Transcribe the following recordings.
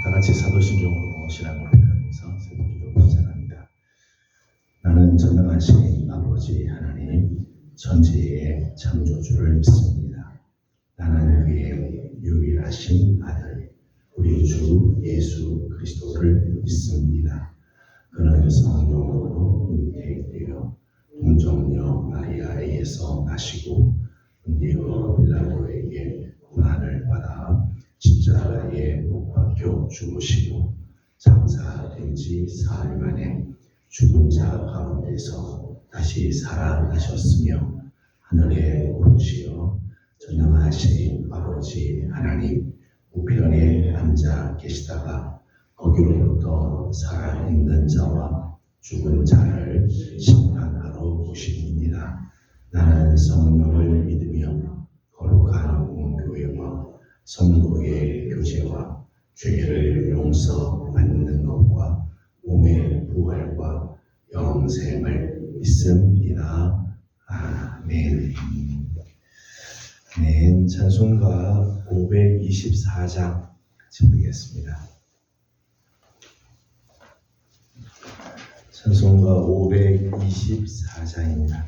다 같이 사도신경으로 신앙 고백하면서 새벽기도 시작합니다. 나는 전능하신 아버지 하나님 천지의 창조주를 믿습니다. 나는 그의 유일하신 아들 우리 주 예수 그리스도를 믿습니다. 그는 성령으로 잉태되어 동정녀 마리아에게서 나시고 본디오 빌라도에게 고난을 받아 십자가에 못 박혀 죽으시고 장사된 지 사흘 만에 죽은 자 가운데서 다시 살아나셨으며 하늘에 오르시어 전능하신 아버지 하나님 우편에 앉아 계시다가 거기로부터 살아있는 자와 죽은 자를 심판하러 오십니다. 나는 성령을 믿으며 거룩한 공교회와 성도의 교제와 죄를 용서받는 것과 몸의 부활과 영생을 믿습니다. 아멘. 아멘. 찬송가 524장 같이 부르겠습니다. 찬송가 524장입니다.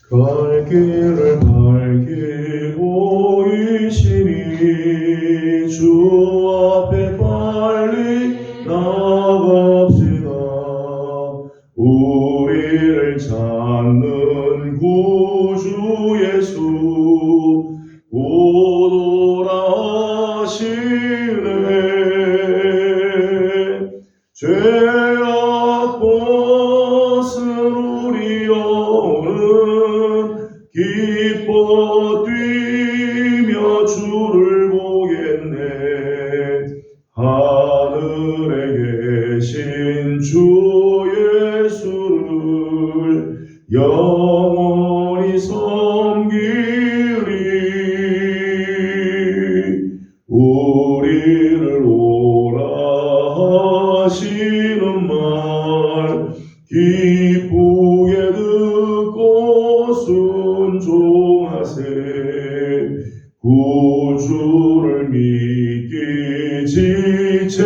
갈 길을 밝히 보이시니 주 앞에 빨리 나갑시다. 우리를 찾는 구주 예수 곧 돌아오시네. 죄악 벗은 우리 영혼은 기뻐 뛰며 주를 보겠네. 하늘에 계신 주 예수를 영원히 섬기리. 우리를 오라 하시는 말 기쁘게 듣고 순종하세. 구주를 믿기 지체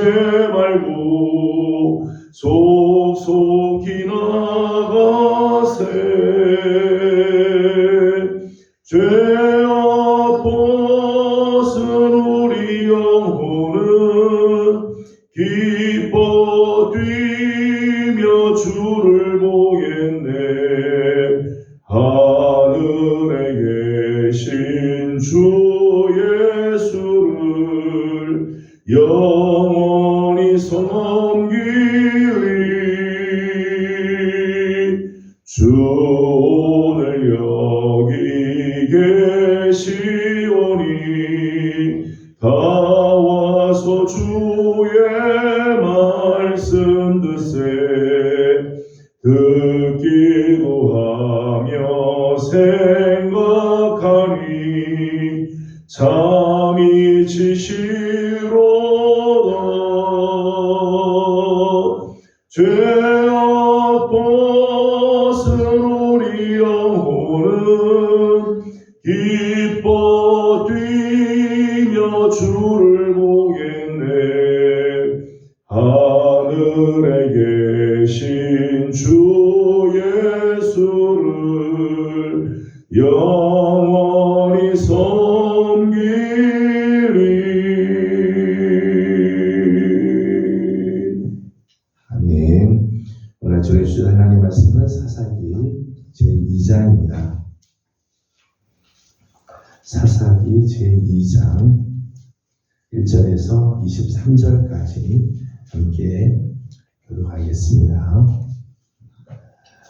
말고 속속히 나가세. 죄악 벗은 우리 영혼은 기뻐 뛰며 주를 보겠네. 하늘에 계신 주 예수를 영원히 섬기리. 주 오늘 여기 계시오니 다 와서 주의 말씀 듣세. 듣기도 하며 생각하니 잠이 치시로다. 죄악 벗은 우리 영혼은 기뻐 뛰며 주를 보겠네. 하늘에 계신 주 예수를 영원히 섬기리. 아멘. 오늘 저희 주신 하나님 말씀은 사사기 제2장입니다. 사사기 제2장 1절에서 23절까지 함께 교독하겠습니다.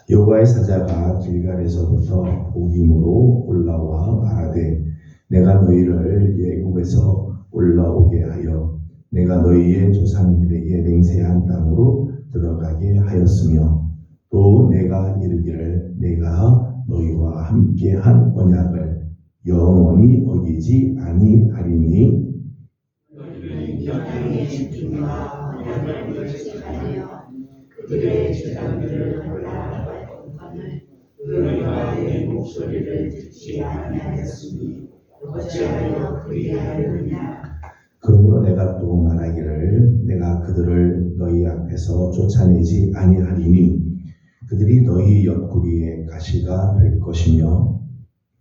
여호와의 사자가 길갈에서부터 보김으로 올라와 말하되 내가 너희를 애굽에서 올라오게 하여 내가 너희의 조상들에게 맹세한 땅으로 들어가게 하였으며 또 내가 이르기를 내가 너희와 함께한 언약을 영원히 어기지 아니하리니 너희는 여당의 집중과 언약을 결식하여 그들의 주장들을 몰라할 것만을 너희와 내 목소리를 듣지 아니하였으니 어찌하여 그리하였느냐. 그러므로 내가 또 말하기를 내가 그들을 너희 앞에서 쫓아내지 아니하리니 그들이 너희 옆구리에 가시가 될 것이며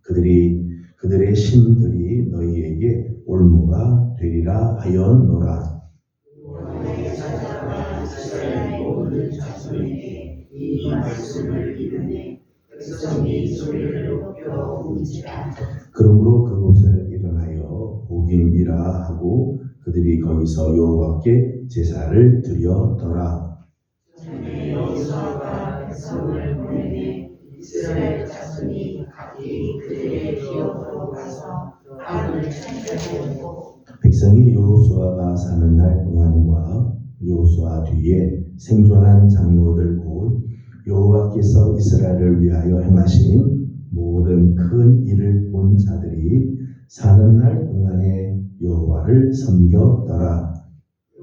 그들의 심들이 너희에게 올무가 되리라 하였노라. 너의 사자와 이스라엘 모든 자손에게 이 말씀을 이르네. 백성이 소리를 높여 울지라. 그러므로 그곳을 일어나여 복임이라 하고 그들이 거기서 여호와께 제사를 드렸더라. 전에 여호수아가 백성을 보내매 이스라엘 자손이 각기 그들의 기업으로 가서 왕을 찬양하였고 백성이 여호수아가 사는 날 동안과 여호수아 뒤에 생존한 장로들 곧 여호와께서 이스라엘을 위하여 행하신 모든 큰 일을 본 자들이 사는 날 동안에 여호와를 섬겼더라.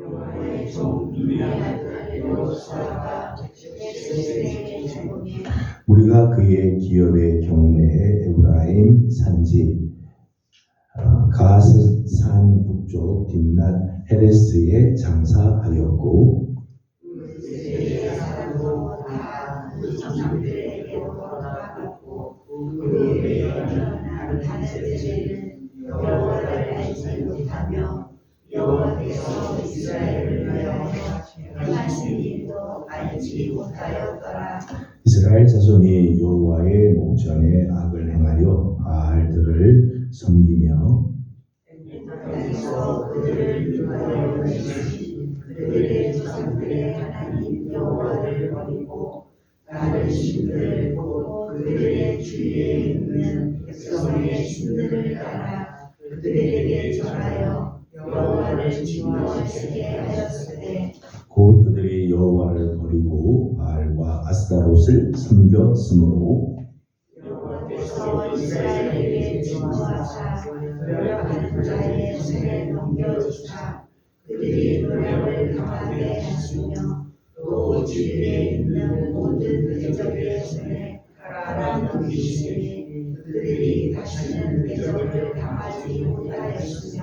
여호와의 종 눈의 아들 여호수아가 백성에게 주문해 우리가 그의 기업의 경내에 에브라임 산지 가스산 북쪽 딥낫 헤레스에 장사하였고 그들의 사람도 다 그 조상들에게로 돌아갔고 그 외에는 다른 세대는 여호와를 알지 못하며 여호와께서 이스라엘을 위하여 행하신 일도 알지 못하였더라. 이스라엘 자손이 여호와의 목전에 악을 행하여 바알들을 섬기며 땅에서 그들을 인도하여 내신 그들의 조상들의 하나님 여호와를 버리고 다른 신들을 보고 그들의 주위에 있는 백성의 신들을 따라 그들에게 절하여 여호와를 진노하시게 하였을 때 곧 그들이 여호와를 버리고 바알과 아스타롯을 섬겼으므로 여호와께서 이스라엘에게 진노하사 노력하는 자의 손에 넘겨주사 그들이 노력을 강하게 하시며 또 주위에 있는 모든 대적의 손에 깔아넘기시니 그들이 다시는 대적을 당하지 못하였으며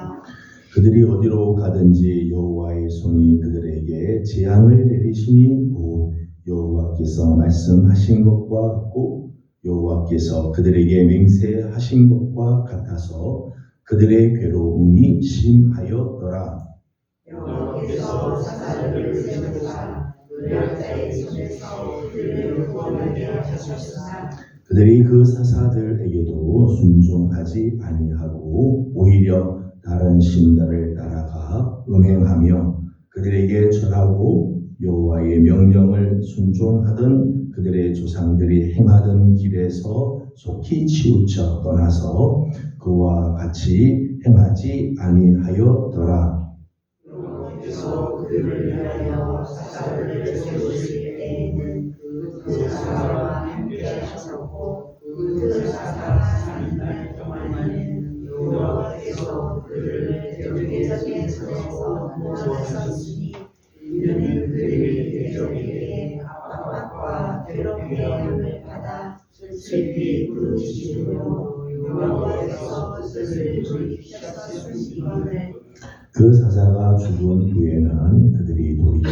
그들이 어디로 가든지 여호와의 손이 그들에게 재앙을 내리시니 곧 여호와께서 말씀하신 것과 같고 여호와께서 그들에게 맹세하신 것과 같아서 그들의 괴로움이 심하였더라. 여호와께서 사사들을 세우사 노략자의 손에서 그들을 구원하게 하셨으나 그들이 그 사사들에게도 순종하지 아니하고 오히려 다른 신들을 따라가 음행하며 그들에게 절하고 여호와의 명령을 순종하던 그들의 조상들이 행하던 길에서 속히 치우쳐 떠나서 그와 같이 행하지 아니하였더라. 여호와께서 그들을 위하여 사사들을 세우실 때에는 그 사사와 함께 하셨고 그 사사가 사는 날 동안에는 여호와께서 그들을 대적의 손에서 구원하셨으니 이는 그들이 대적에게 압박과 괴롭게 함을 받아 슬피 부르짖으므로 여호와께서 뜻을 돌이키셨음이거늘. 그 사사가 죽은 후에는 그들이 돌이켜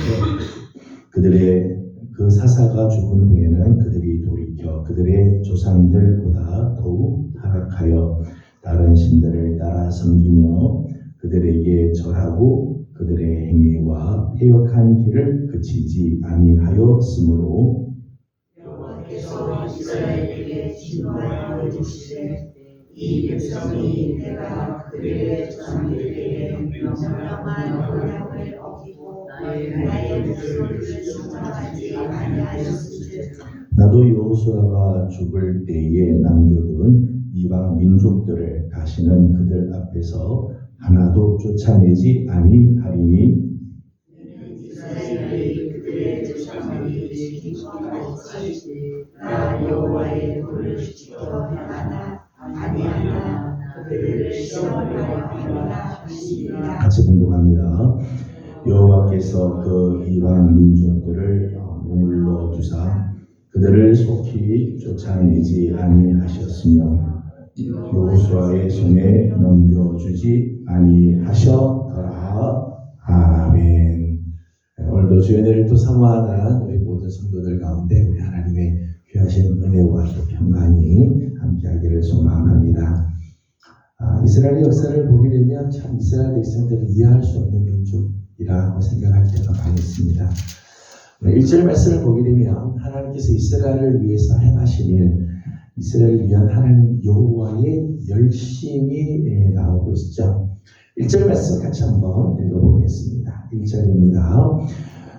그들의 조상들보다 더욱 타락하여 다른 신들을 따라 섬기며 그들에게 절하고 그들의 행위와 패역한 길을 그치지 아니하였으므로 여호와께서 이스라엘에게 진노하여 이르시되 이 백성이 내가 그들의 조상들에게 명령한 언약을 어기고 나의 목소리를 순종하지 아니하였은즉 나도 여호수아가 죽을 때에 남겨둔 이방 민족들을 다시는 그들 앞에서 하나도 쫓아내지 아니하리니 이스라엘이 그들의 조상들이 지킨 것 같이 나 여호와의 도를 지켜 행하나 아니하나 그들을 시험하려 하리라 하시니라. 같이 공독합니다. 여호와께서 그 이방 민족들을 머물러 두사 그들을 속히 쫓아내지 아니하셨으며 여호수아의 손에 넘겨주지 아니하셨더라. 아멘. 오늘도 주의 은혜를 또 사모하는 우리 모든 성도들 가운데 우리 하나님의 귀하신 은혜와 또 평안이 함께하기를 소망합니다. 이스라엘의 역사를 보게 되면 참 이스라엘 백성들을 이해할 수 없는 민족이라고 생각할 때가 많이 있습니다. 1절 말씀을 보게 되면 하나님께서 이스라엘을 위해서 행하신 일, 이스라엘을 위한 하나님 여호와의 열심이 나오고 있죠. 1절 말씀 같이 한번 읽어보겠습니다. 1절입니다.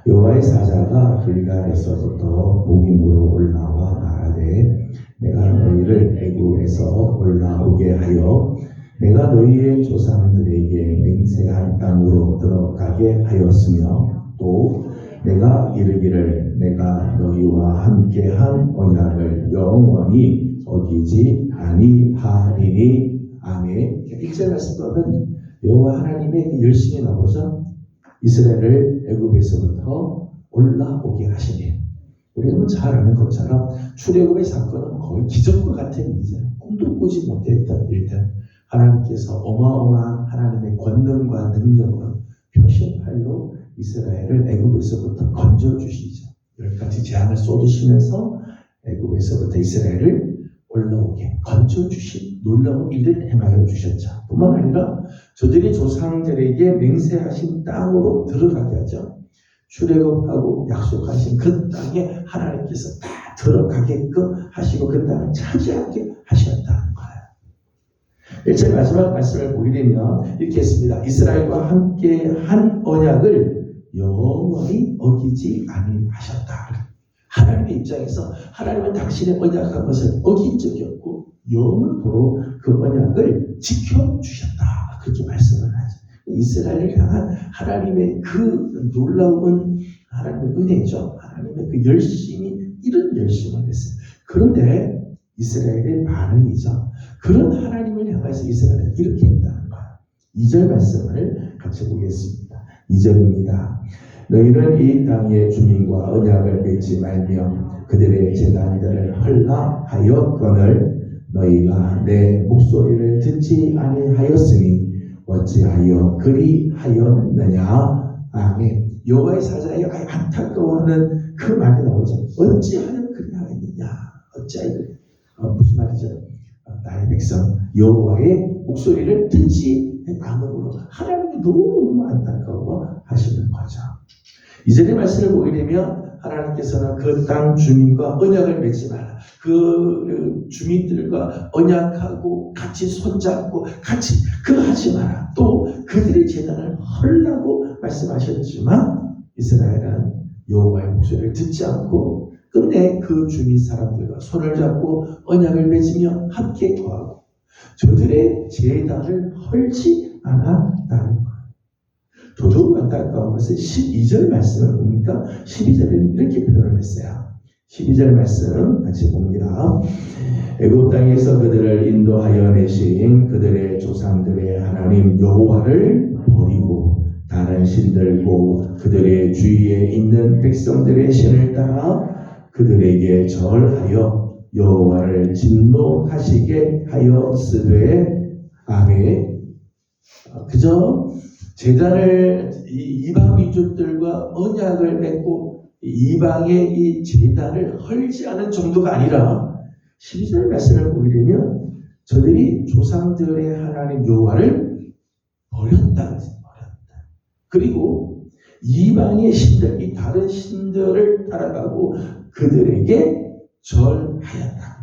여호와의 사자가 길갈에서부터 목임으로 올라와 말하되 내가 너희를 애굽에서 올라오게 하여 내가 너희의 조상들에게 맹세한 땅으로 들어가게 하였으며 또 내가 이르기를 내가 너희와 함께한 언약을 영원히 어기지 아니하리니. 아멘. 1절 말씀 보면 여호와 하나님의 그 열심이 나오죠. 이스라엘을 애굽에서부터 올라오게 하시니, 우리가 잘 아는 것처럼 출애굽의 사건은 거의 기적과 같은 일이잖아요. 꿈도 꾸지 못했던 일들, 하나님께서 어마어마한 하나님의 권능과 능력으로 표신팔로 이스라엘을 애굽에서부터 건져주시죠. 10가지 재앙을 쏟으시면서 애굽에서부터 이스라엘을 올라오게 건져주신 놀라운 일을 행하여 주셨죠. 뿐만 아니라 저들이 조상들에게 맹세하신 땅으로 들어가게 하죠. 출애굽하고 약속하신 그 땅에 하나님께서 다 들어가게끔 하시고 그 땅을 차지하게 하셨다는 거예요. 1절 마지막 말씀을 보게 되면 이렇게 했습니다. 이스라엘과 함께 한 언약을 영원히 어기지 아니하셨다. 하나님의 입장에서 하나님은 당신의 언약한 것을 어긴 적이 없고 영원토록 그 언약을 지켜주셨다. 그렇게 말씀을 하죠. 이스라엘을 향한 하나님의 그 놀라운 하나님의 은혜죠. 하나님의 그 열심이 이런 열심을 했어요. 그런데 이스라엘의 반응이죠. 그런 하나님을 향해서 이스라엘은 이렇게 했다는 거예요. 2절 말씀을 같이 보겠습니다. 2절입니다. 너희는 이 땅의 주민과 언약을 맺지 말며 그들의 제단들을 헐락하였거늘 너희가 내 목소리를 듣지 아니하였으니 어찌하여 그리하였느냐. 아멘. 여호와의 사자의 안타까워하는 그 말이 나오죠. 어찌하여 그리하였느냐. 어찌하여 그리. 무슨 말이죠? 나의 백성 여호와의 목소리를 듣지 않으므로 하나님이 너무 안타까워 하시는 거죠. 이전의 말씀을 보게 되면 하나님께서는 그 땅 주민과 언약을 맺지 마라. 그 주민들과 언약하고 같이 손잡고 같이 하지 마라. 또 그들의 재단을 헐라고 말씀하셨지만 이스라엘은 여호와의 목소리를 듣지 않고 끝내 그 주민 사람들과 손을 잡고 언약을 맺으며 함께 거하고 저들의 재단을 헐지 않았다는 것. 더더욱 안타까운 것은 12절 말씀을 보니까 12절에는 이렇게 표현을 했어요. 12절 말씀 같이 봅니다. 애굽 땅에서 그들을 인도하여 내신 그들의 조상들의 하나님 여호와를 버리고 다른 신들고 그들의 주위에 있는 백성들의 신을 따라 그들에게 절하여 여호와를 진노하시게 하였으되. 아멘. 그저 제단을 이방 민족들과 언약을 맺고 이방의 이 제단을 헐지 않은 정도가 아니라 12절 말씀을 보게 되면 저들이 조상들의 하나님 여호와를 버렸다. 그리고 이방의 신들, 이 다른 신들을 따라가고 그들에게 절하였다.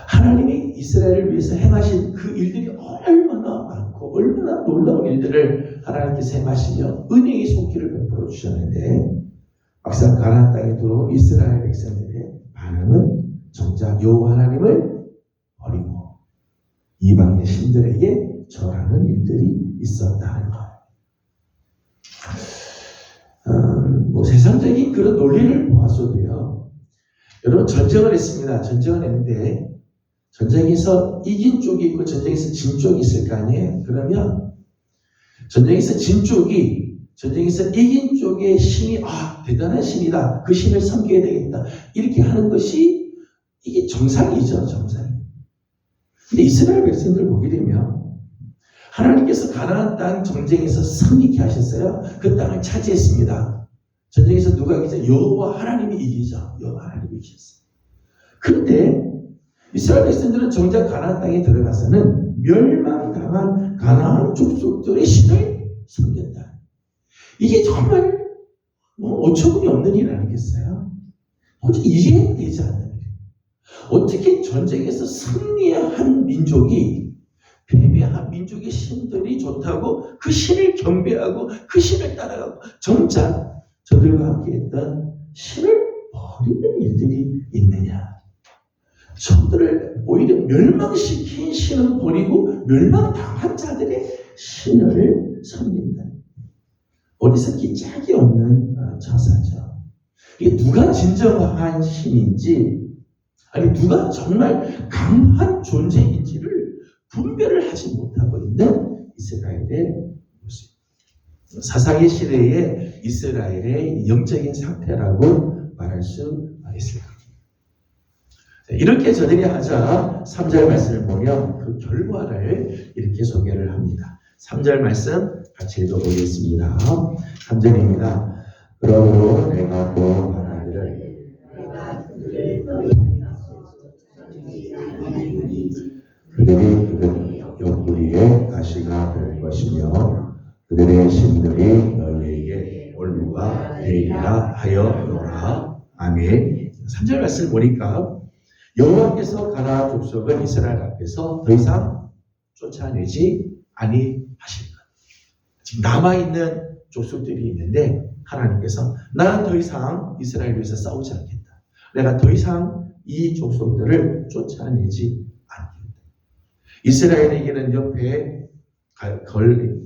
하나님이 이스라엘을 위해서 행하신 그 일들이 얼마나 많고 얼마나 놀라운 일들을 하나님께서 행하시며 은혜의 손길을 베풀어 주셨는데 막상 가나안 땅에 들어온 이스라엘 백성들의 반응은 정작 여호와 하나님을 버리고 이방의 신들에게 절하는 일들이 있었다는 거예요. 세상적인 그런 논리를 보아서도요. 여러분 전쟁을 했습니다. 전쟁을 했는데 전쟁에서 이긴 쪽이 있고 전쟁에서 진 쪽이 있을 거 아니에요. 그러면 전쟁에서 진 쪽이 전쟁에서 이긴 쪽의 신이 대단한 신이다. 그 신을 섬겨야 되겠다. 이렇게 하는 것이 이게 정상이죠, 정상. 근데 이스라엘 백성들 보게 되면 하나님께서 가나안 땅 전쟁에서 승리케 하셨어요. 그 땅을 차지했습니다. 전쟁에서 누가 이기죠? 여호와 하나님이 이기죠. 여호와 하나님이 이기셨어요. 그런데 이스라엘 백성들은 정작 가나안 땅에 들어가서는 멸망당한 가나안 족속들의 신을 섬겼다. 이게 정말 어처구니 없는 일 아니겠어요? 도저히 이해되지 않는 일. 어떻게 전쟁에서 승리한 민족이 패배한 민족의 신들이 좋다고 그 신을 경배하고 그 신을 따라가고 정작 저들과 함께했던 신을 버리는 일들이 있느냐? 저들을 오히려 멸망시킨 신은 버리고 멸망당한 자들의 신을 섬긴다. 어리석기 짝이 없는 처사죠. 이게 누가 진정한 신인지, 아니 누가 정말 강한 존재인지를 분별을 하지 못하고 있는 이스라엘의 모습. 사사기 시대의 이스라엘의 영적인 상태라고 말할 수 있을 겁니다. 이렇게 저들이 하자 3절 말씀을 보면 그 결과를 이렇게 소개를 합니다. 3절 말씀 같이 읽어보겠습니다. 3절입니다. 그러므로 내가 또 바라기를 그들이 옆구리에 가시가 될 것이며 그들의 신들이 너희에게 올무가 되리라 하여노라. 아멘. 3절 말씀을 보니까 여호와께서 가나안 족속을 이스라엘 앞에서 더 이상 쫓아내지 아니하실 것. 지금 남아있는 족속들이 있는데 하나님께서 나는 더 이상 이스라엘 위해서 싸우지 않겠다. 내가 더 이상 이 족속들을 쫓아내지 않겠다. 이스라엘에게는 옆에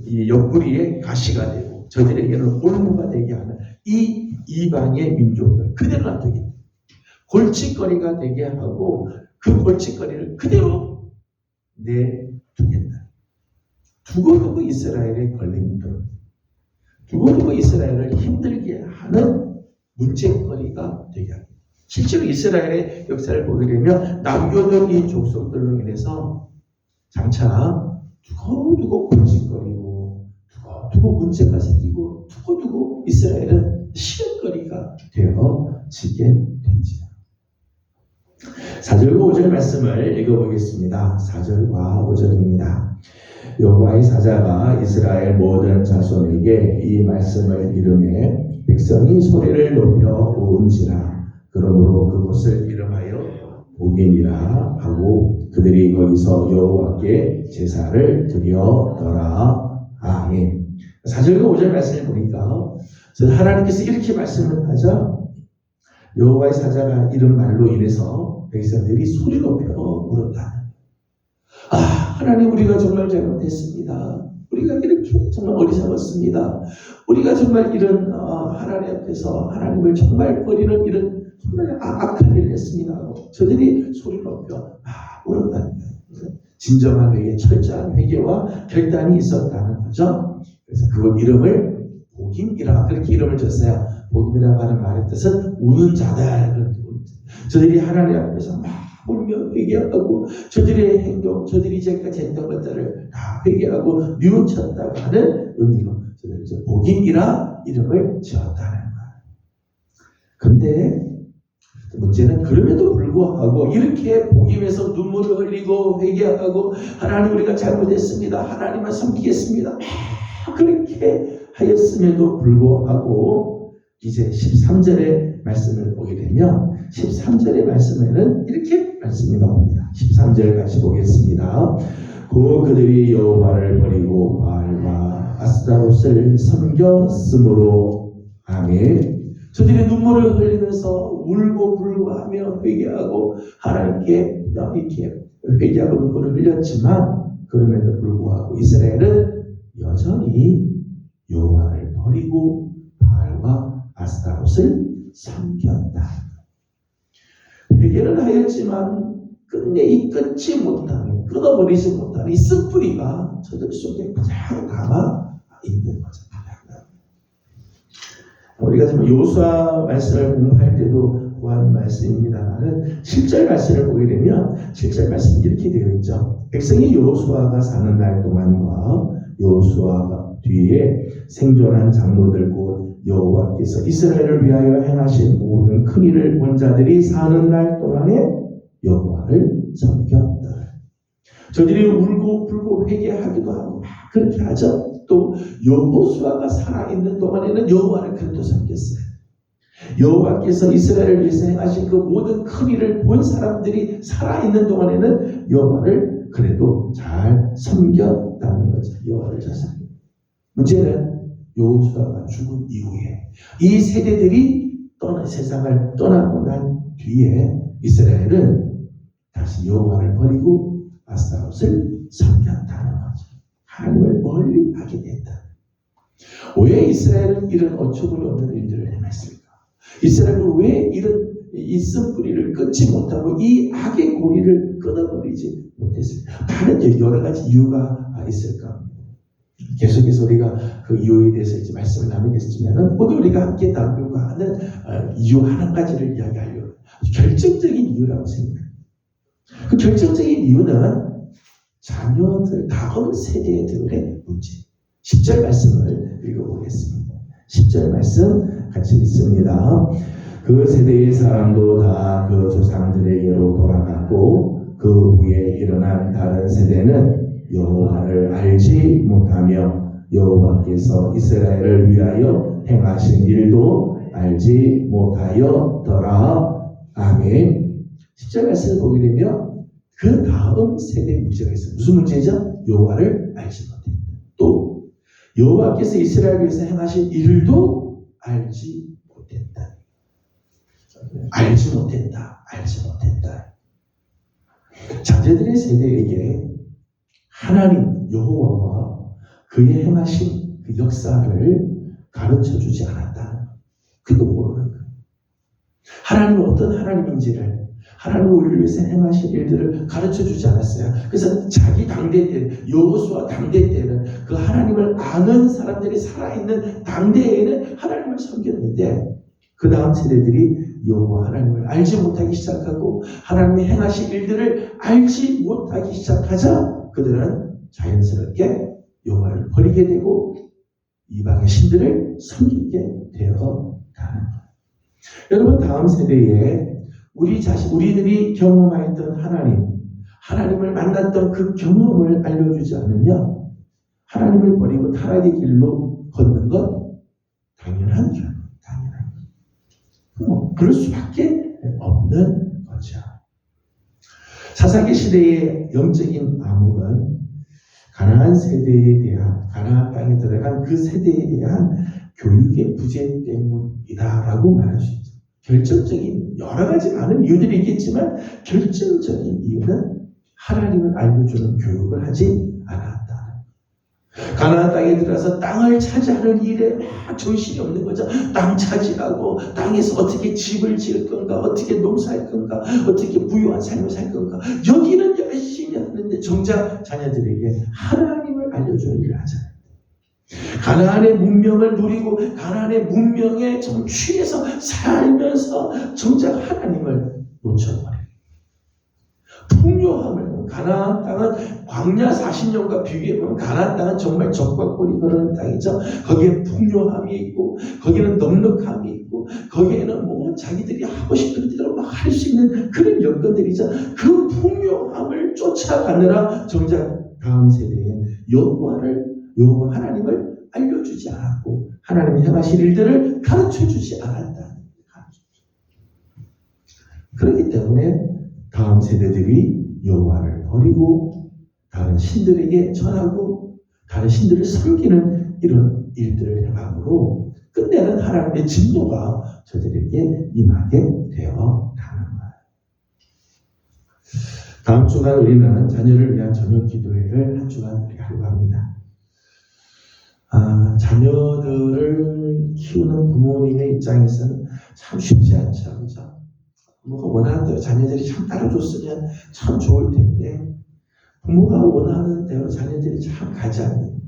이 옆구리에 가시가 되고 저들에게는 올무가 되게 하는 이 이방의 민족들 그대로 놔두겠다. 골칫거리가 되게 하고 그 골칫거리를 그대로 내두겠다. 두고두고 이스라엘의 걸림돌, 두고두고 이스라엘을 힘들게 하는 문제거리가 되게 합니다. 실제로 이스라엘의 역사를 보게 되면 남겨둔 이 족속들로 인해서 장차 두고두고 골칫거리고 두고두고 문제가 생기고 두고두고 이스라엘은 시험거리가 되어지게 되죠. 4절과 5절 말씀을 읽어보겠습니다. 4절과 5절입니다. 여호와의 사자가 이스라엘 모든 자손에게 이 말씀을 이르매 백성이 소리를 높여 울은지라. 그러므로 그곳을 이름하여 보김이라 하고 그들이 거기서 여호와께 제사를 드려더라. 아멘. 4절과 5절 말씀을 보니까 하나님께서 이렇게 말씀을 하자 여호와의 사자가 이런 말로 인해서 백성들이 소리 높여 울었다. 아, 하나님 우리가 정말 잘못했습니다. 우리가 이렇게 정말 어리석었습니다. 우리가 정말 이런 하나님 앞에서 하나님을 정말 버리는 이런 정말 악한 일을 했습니다. 저들이 소리 높여 울었다는 거예요. 진정한 회개, 철저한 회개와 결단이 있었다는 거죠. 그래서 그 이름을 보김이라 그렇게 이름을 줬어요. 보김이라고 하는 말의 뜻은 우는 자들. 저들이 하나님 앞에서 막 울며 회개하고 저들의 행동, 저들이 이제까지 했던 것들을 다 회개하고 뉘우쳤다고 하는 의미로 저들이 보김이라 이름을 지었다는 거예요. 그런데 문제는 그럼에도 불구하고 이렇게 복임에서 눈물을 흘리고 회개하고 하나님 우리가 잘못했습니다. 하나님만 섬기겠습니다. 그렇게 하였음에도 불구하고 이제 13절의 말씀을 보게 되면 13절의 말씀에는 이렇게 말씀이 나옵니다. 13절 같이 보겠습니다. 그들이 여호와를 버리고 바알과 아스타롯을 섬겼으므로 아멘. 저들이 눈물을 흘리면서 울고 불고하며 회개하고 하나님께 이렇게 회개하고 눈물을 흘렸지만 그럼에도 불구하고 이스라엘은 여전히 여호와를 버리고 바알과 아스타롯을 섬겼다. 회개를 하였지만 끝내 이 끊지 못하는, 끊어버리지 못하는 이 쓴뿌리가 저들 속에 그냥 남아 있는 거죠. 우리가 지금 요수아 말씀을 공부할 때도 구한 말씀입니다만은 7절 말씀을 보게 되면 7절 말씀이 이렇게 되어 있죠. 백성이 여호수아가 사는 날 동안과 여호수아가 뒤에 생존한 장로들 곧 여호와께서 이스라엘을 위하여 행하신 모든 큰 일을 본 자들이 사는 날 동안에 여호와를 섬겼다. 저들이 울고 불고 회개하기도 하고 막 그렇게 하죠. 또 여호수아가 살아있는 동안에는 여호와를 그래도 섬겼어요. 여호와께서 이스라엘을 위해서 행하신 그 모든 큰 일을 본 사람들이 살아있는 동안에는 여호와를 그래도 잘 섬겼다는 거죠. 여호와를 잘 섬겼다. 문제는 여호수아가 죽은 이후에 이 세대들이 세상을 떠나고 난 뒤에 이스라엘은 다시 여호와를 버리고 아스타롯을 섬겼다는 거죠. 하나님을 멀리 하게 됐다. 왜 이스라엘은 이런 어처구니 없는 일들을 행했을까? 이스라엘은 왜 이런 있은 뿌리를 끊지 못하고 이 악의 고리를 끊어버리지 못했을까? 다른 여러 가지 이유가 있을까? 계속해서 우리가 그 이유에 대해서 이제 말씀을 나누겠지만 오늘 우리가 함께 나누려고 하는 이유 한 가지를 이야기하려고 결정적인 이유라고 생각해요. 그 결정적인 이유는 자녀들 다음 세대들의 문제. 10절 말씀을 읽어보겠습니다. 10절 말씀 같이 읽습니다. 그 세대의 사람도 다 그 조상들에게로 돌아갔고 그 후에 일어난 다른 세대는 여호와를 알지 못하며 여호와께서 이스라엘을 위하여 행하신 일도 알지 못하였더라. 아멘. 10절 말씀을 보게 되면 그 다음 세대의 문제가 있어요. 무슨 문제죠? 여호와를 알지 못했다. 또 여호와께서 이스라엘을 위해서 행하신 일도 알지 못했다. 알지 못했다. 알지 못했다. 자녀들의 세대에게 하나님 여호와와 그의 행하신 그 역사를 가르쳐주지 않았다. 그도 모르는 거예요. 하나님은 어떤 하나님인지를 하나님은 우리를 위해서 행하신 일들을 가르쳐주지 않았어요. 그래서 자기 당대 때 여호수아 당대 때는 그 하나님을 아는 사람들이 살아있는 당대에는 하나님을 섬겼는데 그 다음 세대들이 여호와 하나님을 알지 못하기 시작하고 하나님이 행하신 일들을 알지 못하기 시작하자 그들은 자연스럽게 여호와를 버리게 되고 이방의 신들을 섬기게 되어 가는 거예요. 여러분 다음 세대에 우리들이 경험하였던 하나님을 만났던 그 경험을 알려주지 않으면 하나님을 버리고 타락의 길로 걷는 건 당연한 길. 그럴 수밖에 없는 거죠. 사사기 시대의 영적인 암흑은 가나안 세대에 대한 가나안 땅에 들어간 그 세대에 대한 교육의 부재 때문이다라고 말할 수 있죠. 결정적인 여러 가지 많은 이유들이 있겠지만 결정적인 이유는 하나님을 알려주는 교육을 하지 않았다. 가나안 땅에 들어가서 땅을 차지하는 일에 막 정신이 없는 거죠. 땅 차지하고 땅에서 어떻게 집을 지을 건가, 어떻게 농사할 건가, 어떻게 부유한 삶을 살 건가. 여기는 열심히 하는데 정작 자녀들에게 하나님을 알려주는 일을 하잖아요. 가나안의 문명을 누리고 가나안의 문명에 좀 취해서 살면서 정작 하나님을 놓쳐버려요. 풍요함을 가나안 땅은 광야 40년과 비교해보면 가나안 땅은 정말 적과 꿀이 흐르는 땅이죠. 거기에 풍요함이 있고 거기는 넉넉함이 있고 거기에는 뭐 자기들이 하고 싶은 대로 막 할 수 있는 그런 여건들이죠. 그 풍요함을 쫓아가느라 정작 다음 세대에 여호와 하나님을 알려주지 않았고 하나님이 행하신 일들을 가르쳐주지 않았다. 그렇기 때문에 다음 세대들이 여호와를 버리고 다른 신들에게 전하고 다른 신들을 섬기는 이런 일들을 행함으로 끝내는 하나님의 진노가 저들에게 임하게 되어 가는 거예요. 다음 주간 우리는 자녀를 위한 저녁 기도회를 한 주간 하려고 합니다. 자녀들을 키우는 부모님의 입장에서는 참 쉽지 않죠. 그렇죠? 부모가 원하는 대로 자녀들이 참 따라줬으면 참 좋을 텐데 부모가 원하는 대로 자녀들이 참 가지 않는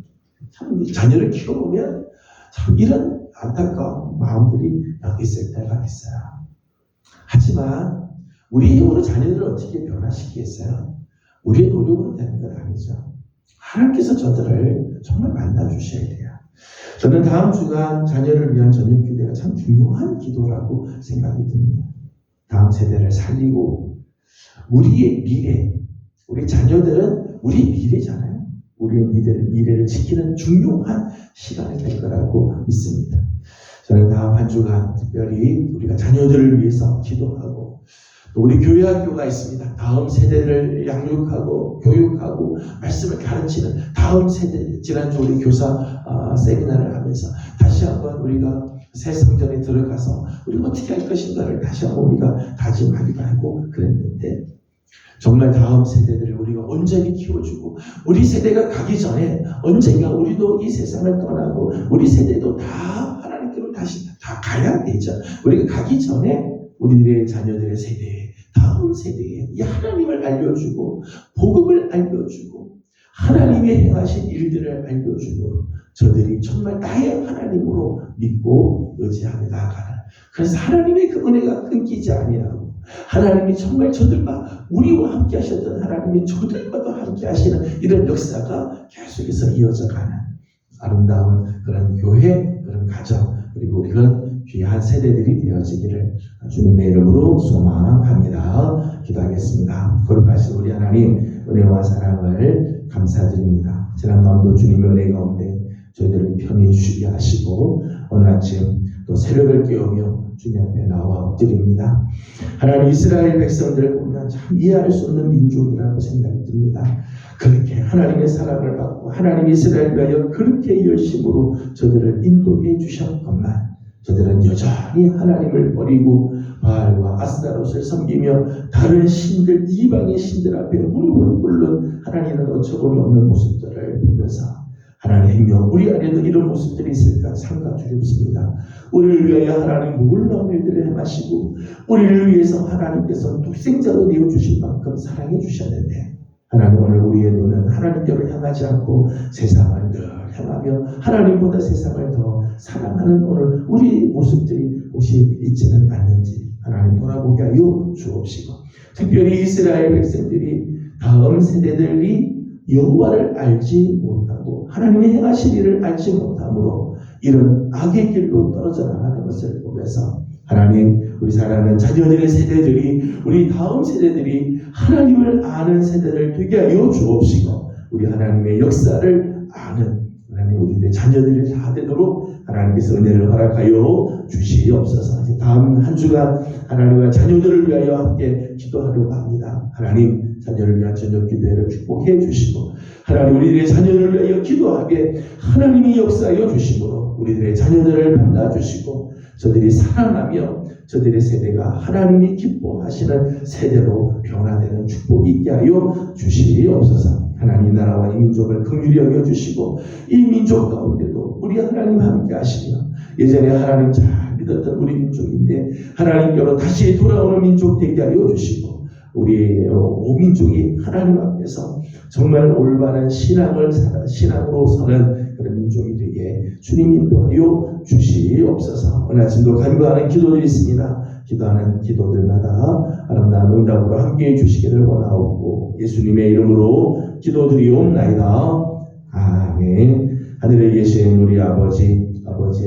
참 자녀를 키워보면 참 이런 안타까운 마음들이 있을 때가 있어요. 하지만 우리 힘으로 자녀들을 어떻게 변화시키겠어요? 우리의 노력으로 되는 건 아니죠. 하나님께서 저들을 정말 만나주셔야 돼요. 저는 다음 주간 자녀를 위한 저녁 기도가 참 중요한 기도라고 생각이 듭니다. 다음 세대를 살리고 우리의 미래, 우리 자녀들은 우리 미래잖아요. 우리의 미래를 지키는 중요한 시간이 될 거라고 믿습니다. 저는 다음 한 주간 특별히 우리가 자녀들을 위해서 기도하고 또 우리 교회 학교가 있습니다. 다음 세대를 양육하고 교육하고 말씀을 가르치는 다음 세대, 지난주 우리 교사 세미나를 하면서 다시 한번 우리가 새 성전에 들어가서 우리가 어떻게 할 것인가를 다시 한번 우리가 다짐하기도 하고 그랬는데 정말 다음 세대들을 우리가 온전히 키워주고 우리 세대가 가기 전에 언젠가 우리도 이 세상을 떠나고 우리 세대도 다 하나님께로 다시 다 가야 되죠. 우리가 가기 전에 우리들의 자녀들의 세대에 다음 세대에 이 하나님을 알려주고 복음을 알려주고 하나님의 행하신 일들을 알려주고 저들이 정말 나의 하나님으로 믿고 의지하며 나아가는 그래서 하나님의 그 은혜가 끊기지 아니하고 하나님이 정말 저들과 우리와 함께 하셨던 하나님이 저들과도 함께 하시는 이런 역사가 계속해서 이어져가는 아름다운 그런 교회, 그런 가정 그리고 그런 귀한 세대들이 되어지기를 주님의 이름으로 소망합니다. 기도하겠습니다. 거룩하신 우리 하나님 은혜와 사랑을 감사드립니다. 지난밤도 주님의 은혜 가운데 저희들을 편히 쉬게 하시고 오늘 아침 또 새벽을 깨우며 주님 앞에 나와 엎드립니다. 하나님 이스라엘 백성들을 보면 참 이해할 수 없는 민족이라고 생각이 듭니다. 그렇게 하나님의 사랑을 받고 하나님 이스라엘 위하여 그렇게 열심으로 저들을 인도해 주셨건만 저들은 여전히 하나님을 버리고 바알과 아스타롯을 섬기며 다른 신들 이방의 신들 앞에 무릎을 꿇는 하나님은 어처구니 없는 모습들을 보면서 하나님이여 우리 안에도 이런 모습들이 있을까 삼가 두렵습니다. 우리를 위하여 하나님 놀라운 일들을 행하시고 우리를 위해서 하나님께서 독생자로 내어주신 만큼 사랑해 주셨는데 하나님 오늘 우리의 눈은 하나님께로 향하지 않고 세상을 늘 향하며 하나님보다 세상을 더 사랑하는 오늘 우리 모습들이 혹시 있지는 않는지 하나님 돌아보게 하여 주옵시고 특별히 이스라엘 백성들이 다음 세대들이 여호와를 알지 못하고 하나님의 행하실 일을 알지 못함으로 이런 악의 길로 떨어져 나가는 것을 보면서 하나님 우리 사랑하는 자녀들의 세대들이 우리 다음 세대들이 하나님을 아는 세대를 되게 하여 주옵시고 우리 하나님의 역사를 아는 하나님 우리들의 자녀들이 다 되도록 하나님께서 은혜를 허락하여 주시옵소서. 이제 다음 한 주간 하나님과 자녀들을 위하여 함께 기도하려고 합니다. 하나님 자녀를 위한 저녁 기도회를 축복해 주시고 하나님 우리들의 자녀를 위하여 기도하게 하나님이 역사하여 주시므로 우리들의 자녀들을 만나 주시고 저들이 살아나며 저들의 세대가 하나님이 기뻐하시는 세대로 변화되는 축복이 있게 하여 주시옵소서. 하나님 나라와 이 민족을 긍휼히 여겨주시고 이 민족 가운데도 우리 하나님 함께 하시며 예전에 하나님 잘 믿었던 우리 민족인데 하나님께로 다시 돌아오는 민족 되게 하여 주시고 우리 오민족이 하나님 앞에서 정말 올바른 신앙으로 서는 그런 민족이 되게 주님 인도하여 주시옵소서. 오늘 아침도 간구하는 기도들이 있습니다. 기도하는 기도들마다 아름다운 응답으로 함께해 주시기를 원하옵고 예수님의 이름으로 기도드리옵나이다. 아멘. 하늘에 계신 우리 아버지의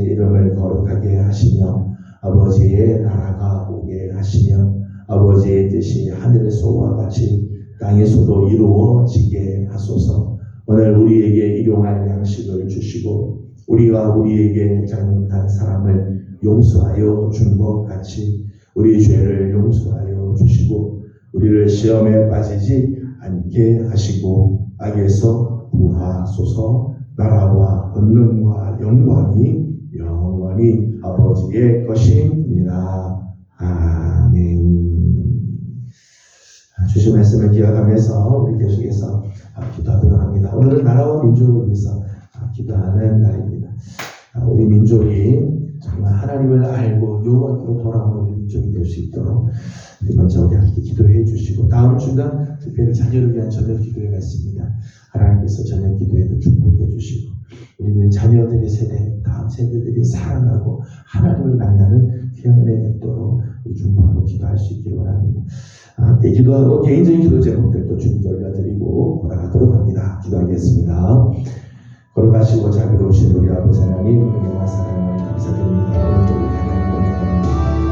이름을 거룩하게 하시며 아버지의 나라가 오게 하시며 아버지의 뜻이 하늘에서와 같이 땅에서도 이루어지게 하소서. 오늘 우리에게 일용할 양식을 주시고 우리가 우리에게 잘못한 사람을 용서하여 준 것 같이 우리 죄를 용서하여 주시고 우리를 시험에 빠지지 않게 하시고 악에서 구하소서. 나라와 권능과 영광이 영원히 아버지의 것입니다. 아멘. 주신 말씀을 기억하면서 우리 계속해서 기도하도록 합니다. 오늘은 나라와 민족을 위해서 기도하는 날입니다. 우리 민족이 정말 하나님을 알고 여호와께로 돌아오는 우리 민족이 될 수 있도록 먼저 우리 함께 기도해 주시고 다음 주간 특별히 자녀를 위한 저녁 기도회가 있습니다. 하나님께서 저녁 기도회도 축복해 주시고 우리들의 자녀들의 세대, 다음 세대들이 사랑하고 하나님을 만나는 귀한 은혜 뵙도록 우리 중보하고 기도할 수 있기를 원합니다. 함께 기도하고 개인적인 기도 제목들도 주님께 올려드리고 돌아가도록 합니다. 기도하겠습니다. 걸어가시고 자비로우신 우리 아버지 하나님, 은혜와 사랑을 감사드립니다. 오늘도 우리 하나님